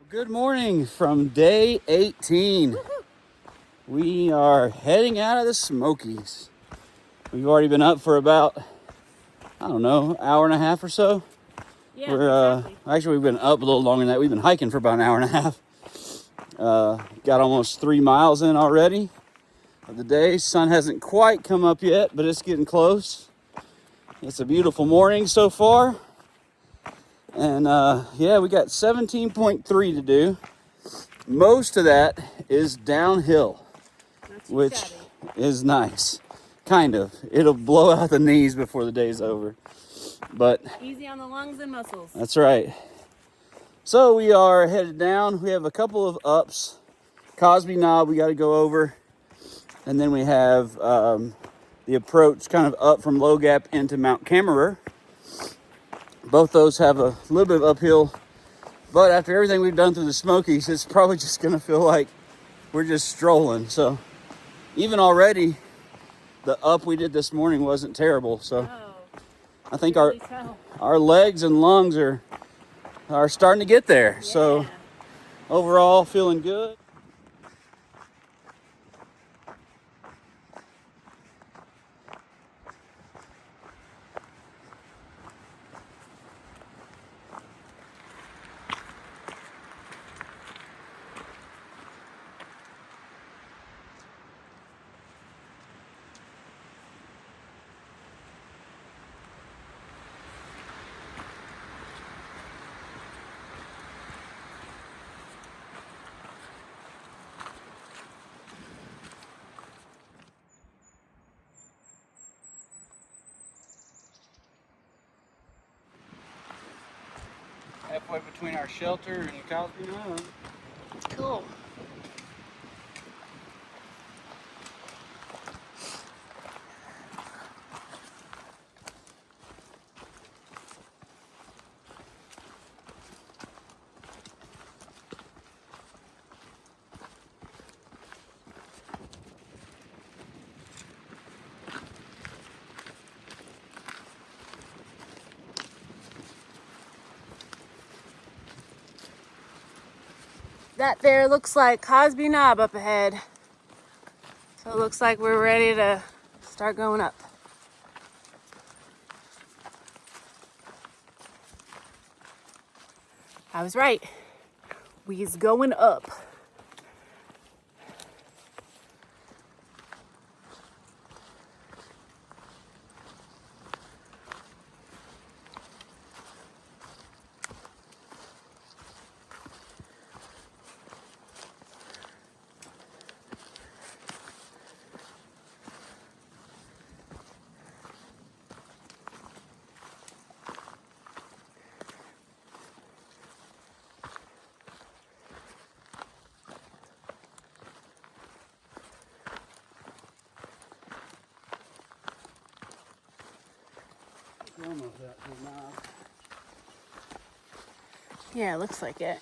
Good morning from day 18. We are heading out of the Smokies. We've already been up for about, I don't know, hour and a half or so. Yeah, exactly. Actually, we've been up a little longer than that. We've been hiking for about an hour and a half. Got almost 3 miles in already of the day. Sun hasn't quite come up yet, but it's getting close. It's a beautiful morning so far. And yeah, we got 17.3 to do. Most of that is downhill, which is nice. Kind of. It'll blow out the knees before the day's over. But easy on the lungs and muscles. That's right. So we are headed down. We have a couple of ups. Cosby Knob we got to go over. And then we have the approach kind of up from Low Gap into Mt Cammerer. Both those have a little bit of uphill. But after everything we've done through the Smokies, it's probably just going to feel like we're just strolling. So even already, the up we did this morning wasn't terrible. So I think our legs and lungs are starting to get there. Yeah. So overall, feeling good. Halfway between our shelter and Cosby Knob. Cool. That there looks like Cosby Knob up ahead. So it looks like we're ready to start going up. I was right. We's going up. Yeah, it looks like it.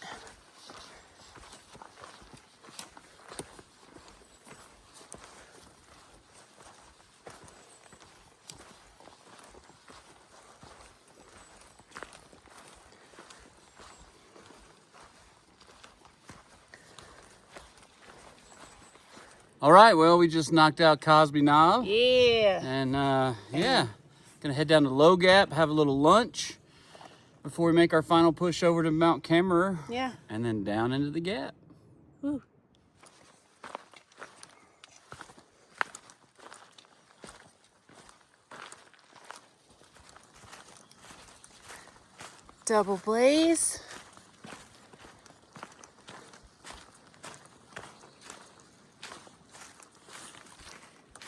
All right, well, we just knocked out Cosby Knob. Yeah. And yeah, gonna head down to Low Gap, have a little lunch before we make our final push over to Mount Cammerer. Yeah. And then down into the Gap. Woo. Double blaze.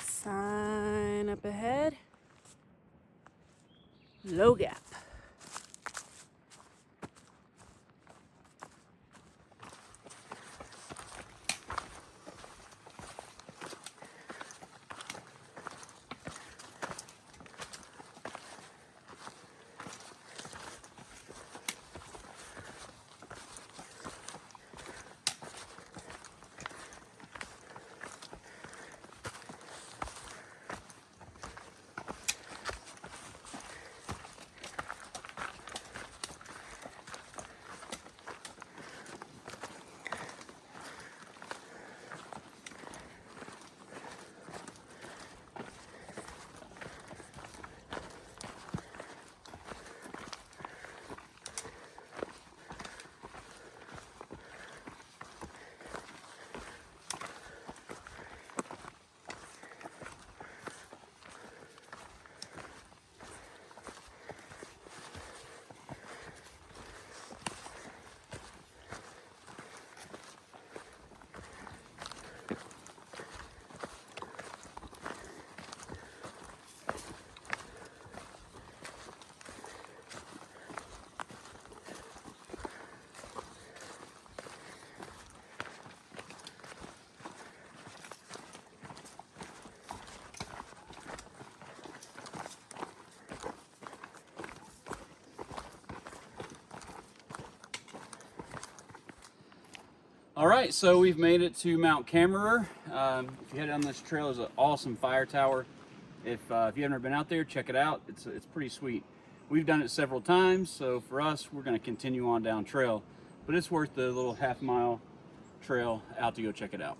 Sign up ahead. Low Gap. All right, so we've made it to Mount Cammerer. If you head down this trail, there's an awesome fire tower. If you haven't ever been out there, check it out. It's pretty sweet. We've done it several times, so for us, we're going to continue on down trail. But it's worth the little half-mile trail out to go check it out.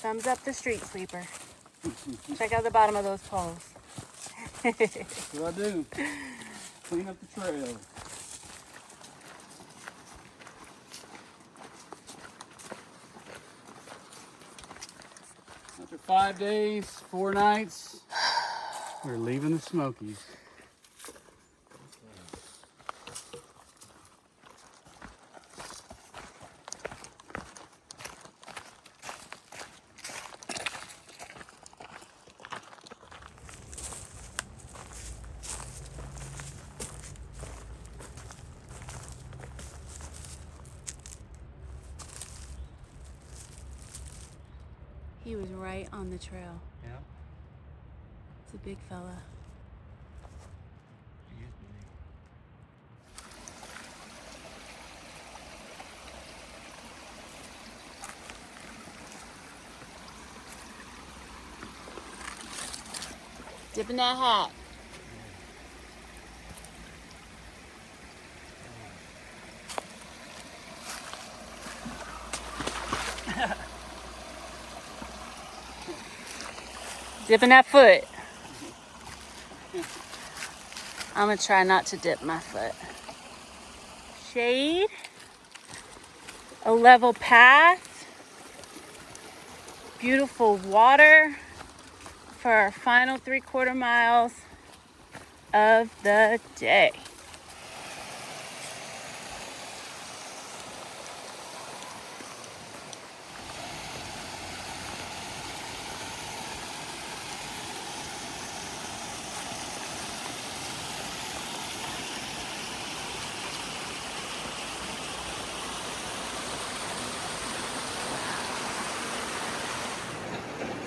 Thumbs up the street sweeper. Check out the bottom of those poles. That's what I do. Clean up the trail. After 5 days, 4 nights, we're leaving the Smokies. He was right on the trail. Yeah. It's a big fella. Dipping that hat. Dipping that foot. I'm gonna try not to dip my foot. Shade. A level path. Beautiful water for our final 3/4 miles of the day.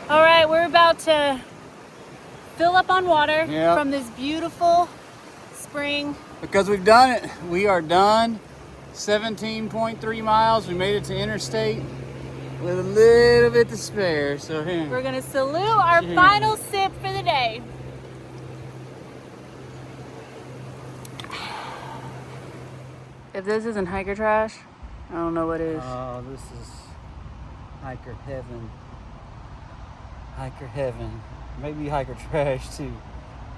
All right, we're about to fill up on water from this beautiful spring. Because we've done it. We are done. 17.3 miles. We made it to interstate with a little bit to spare. So here. We're gonna salute our final sip for the day. If this isn't hiker trash, I don't know what is. Oh, this is hiker heaven. Hiker heaven. Maybe hiker trash too.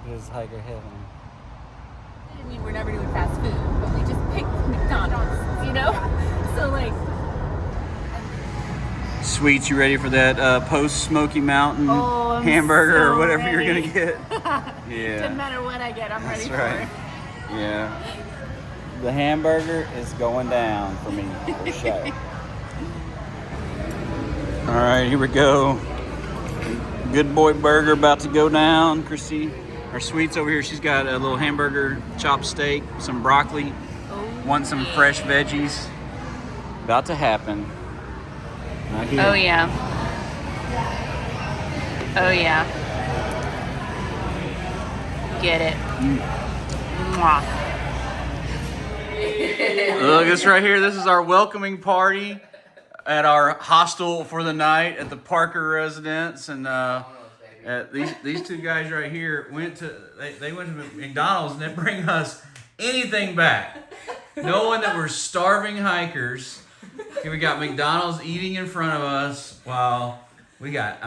This is hiker heaven. I mean, we're never doing fast food, but we just picked McDonald's, you know? So like... Sweets, you ready for that post-Smoky Mountain hamburger or whatever you're going to get? Yeah. Doesn't matter what I get, I'm ready for it. Yeah. The hamburger is going down for me, for sure. All right, here we go. Good boy burger about to go down. Chrissy, our Sweets over here, she's got a little hamburger, chopped steak, some broccoli, want some fresh veggies. About to happen. Oh yeah. Oh yeah. Get it. Mwah. Look, this right here, this is our welcoming party at our hostel for the night at the Parker residence. And these two guys right here went to McDonald's and didn't bring us anything back. Knowing that we're starving hikers. Okay, we got McDonald's eating in front of us while we got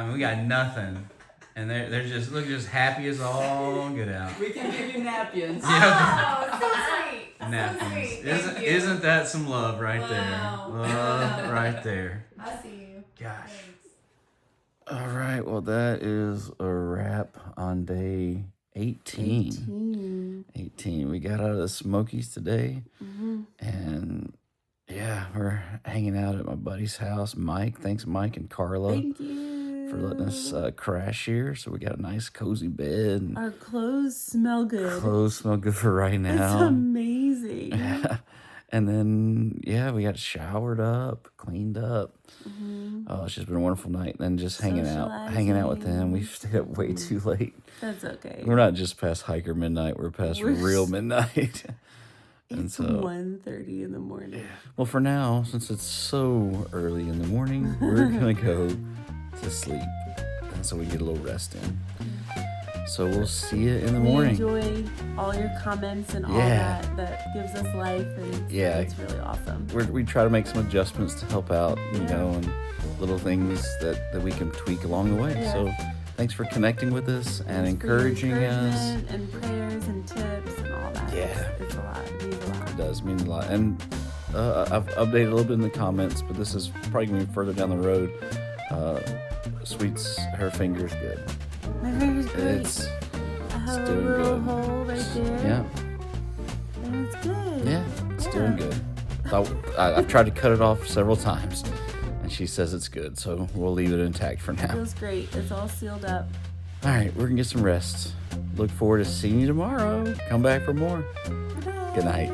nothing. And they're just happy as all get out. We can give you napkins. Oh, so sweet. Napkins. So sweet. Isn't that some love right there? Wow. Love right there. I see you. Gosh. Thanks. All right. Well, that is a wrap on day 18. 18. We got out of the Smokies today. And yeah, we're hanging out at my buddy's house. Mike. Thanks, Mike and Carla. Thank you. For letting us crash here. So we got a nice cozy bed. And our clothes smell good. clothes smell good for right now. It's amazing. Yeah. And then, yeah, we got showered up, cleaned up. Oh, it's just been a wonderful night. And then just hanging out with them. We've stayed up way too late. That's okay. We're not just past hiker midnight. We're past real midnight. And It's so 1:30 in the morning. Well, for now, since it's so early in the morning, we're going to go to sleep. And so we get a little rest in. So we'll see you in the morning. We enjoy all your comments and all that gives us life, and it's really awesome. We try to make some adjustments to help out, you know, and little things that we can tweak along the way. Yeah. So thanks for connecting with us and encouraging us. And prayers and tips and all that. Yeah. It's a lot. It means a lot. It does mean a lot. And I've updated a little bit in the comments, but this is probably going to be further down the road. Sweet's, her finger's good. My finger's great. It's a doing little good. hole right there. Yeah. And it's good. Yeah, it's doing good. I've tried to cut it off several times, and she says it's good, so we'll leave it intact for It now. feels great. It's all sealed up. All right, we're going to get some rest. Look forward to seeing you tomorrow. Come back for more. Good night.